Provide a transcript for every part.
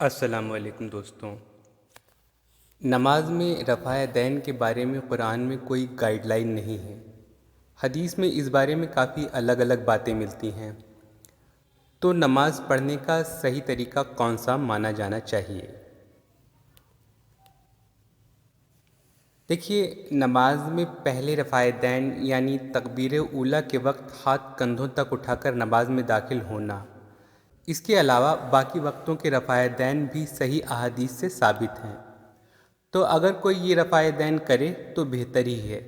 السلام علیکم دوستوں۔ نماز میں رفع دین کے بارے میں قرآن میں کوئی گائیڈ لائن نہیں ہے۔ حدیث میں اس بارے میں کافی الگ الگ باتیں ملتی ہیں۔ تو نماز پڑھنے کا صحیح طریقہ کون سا مانا جانا چاہیے؟ دیکھیے، نماز میں پہلے رفع دین یعنی تکبیر اولیٰ کے وقت ہاتھ کندھوں تک اٹھا کر نماز میں داخل ہونا، اس کے علاوہ باقی وقتوں کے رفع دین بھی صحیح احادیث سے ثابت ہیں۔ تو اگر کوئی یہ رفع دین کرے تو بہتر ہی ہے۔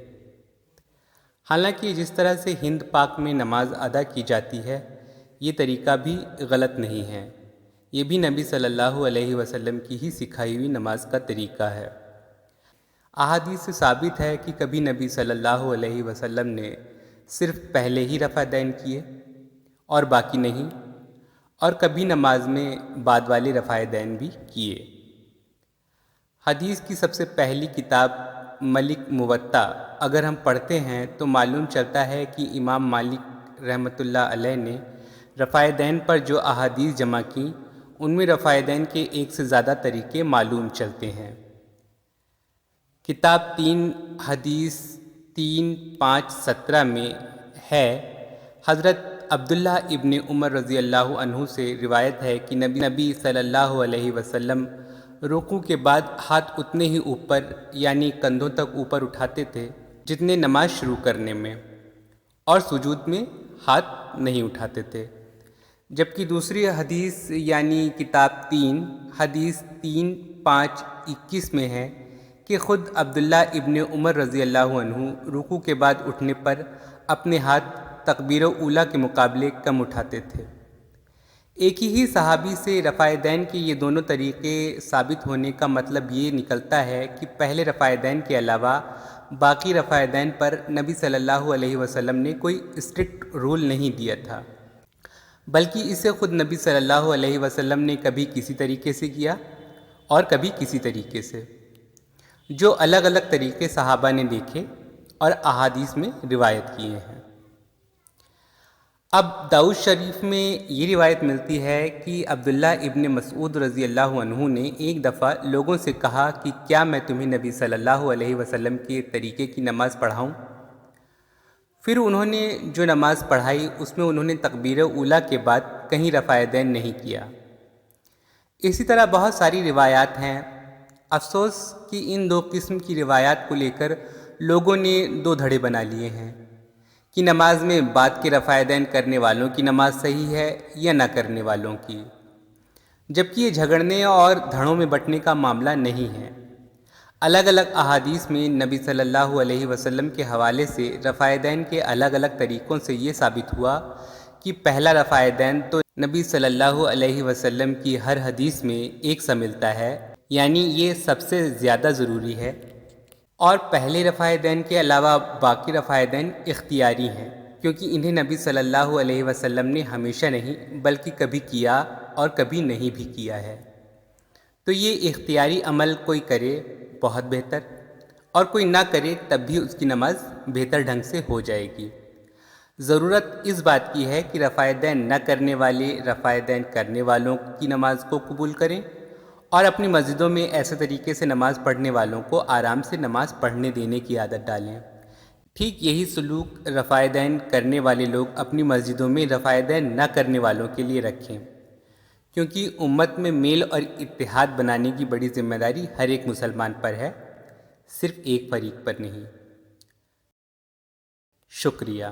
حالانکہ جس طرح سے ہند پاک میں نماز ادا کی جاتی ہے، یہ طریقہ بھی غلط نہیں ہے۔ یہ بھی نبی صلی اللہ علیہ وسلم کی ہی سکھائی ہوئی نماز کا طریقہ ہے۔ احادیث سے ثابت ہے کہ کبھی نبی صلی اللہ علیہ وسلم نے صرف پہلے ہی رفع دین کیے اور باقی نہیں، اور کبھی نماز میں بعد والے رفع دین بھی کیے۔ حدیث کی سب سے پہلی کتاب ملک موطا اگر ہم پڑھتے ہیں تو معلوم چلتا ہے کہ امام مالک رحمۃ اللہ علیہ نے رفع دین پر جو احادیث جمع کیں، ان میں رفع دین کے ایک سے زیادہ طریقے معلوم چلتے ہیں۔ کتاب 3 حدیث 3-5-17 میں ہے، حضرت عبداللہ ابن عمر رضی اللہ عنہ سے روایت ہے کہ نبی صلی اللہ علیہ وسلم رکوع کے بعد ہاتھ اتنے ہی اوپر یعنی کندھوں تک اوپر اٹھاتے تھے جتنے نماز شروع کرنے میں، اور سجود میں ہاتھ نہیں اٹھاتے تھے۔ جبکہ دوسری حدیث یعنی کتاب 3 حدیث 3-5-21 میں ہے کہ خود عبداللہ ابن عمر رضی اللہ عنہ رکوع کے بعد اٹھنے پر اپنے ہاتھ تکبیر اولیٰ کے مقابلے کم اٹھاتے تھے۔ ایک ہی صحابی سے رفع دین کے یہ دونوں طریقے ثابت ہونے کا مطلب یہ نکلتا ہے کہ پہلے رفع دین کے علاوہ باقی رفع دین پر نبی صلی اللہ علیہ وسلم نے کوئی اسٹرکٹ رول نہیں دیا تھا، بلکہ اسے خود نبی صلی اللہ علیہ وسلم نے کبھی کسی طریقے سے کیا اور کبھی کسی طریقے سے، جو الگ الگ طریقے صحابہ نے دیکھے اور احادیث میں روایت کیے ہیں۔ اب داؤد شریف میں یہ روایت ملتی ہے کہ عبداللہ ابن مسعود رضی اللہ عنہ نے ایک دفعہ لوگوں سے کہا کہ کیا میں تمہیں نبی صلی اللہ علیہ وسلم کے طریقے کی نماز پڑھاؤں؟ پھر انہوں نے جو نماز پڑھائی اس میں انہوں نے تکبیر اولیٰ کے بعد کہیں رفع دین نہیں کیا۔ اسی طرح بہت ساری روایات ہیں۔ افسوس کہ ان دو قسم کی روایات کو لے کر لوگوں نے دو دھڑے بنا لیے ہیں کہ نماز میں بعد کے رفع دین کرنے والوں کی نماز صحیح ہے یا نہ کرنے والوں کی، جبکہ یہ جھگڑنے اور دھڑوں میں بٹنے کا معاملہ نہیں ہے۔ الگ الگ احادیث میں نبی صلی اللہ علیہ وسلم کے حوالے سے رفع دین کے الگ الگ طریقوں سے یہ ثابت ہوا کہ پہلا رفع دین تو نبی صلی اللہ علیہ وسلم کی ہر حدیث میں ایک سا ملتا ہے، یعنی یہ سب سے زیادہ ضروری ہے، اور پہلے رفع دین کے علاوہ باقی رفع دین اختیاری ہیں، کیونکہ انہیں نبی صلی اللہ علیہ وسلم نے ہمیشہ نہیں بلکہ کبھی کیا اور کبھی نہیں بھی کیا ہے۔ تو یہ اختیاری عمل کوئی کرے بہت بہتر، اور کوئی نہ کرے تب بھی اس کی نماز بہتر ڈھنگ سے ہو جائے گی۔ ضرورت اس بات کی ہے کہ رفع دین نہ کرنے والے رفع دین کرنے والوں کی نماز کو قبول کریں، اور اپنی مسجدوں میں ایسے طریقے سے نماز پڑھنے والوں کو آرام سے نماز پڑھنے دینے کی عادت ڈالیں۔ ٹھیک یہی سلوک رفع دین کرنے والے لوگ اپنی مسجدوں میں رفع دین نہ کرنے والوں کے لیے رکھیں، کیونکہ امت میں میل اور اتحاد بنانے کی بڑی ذمہ داری ہر ایک مسلمان پر ہے، صرف ایک فریق پر نہیں۔ شکریہ۔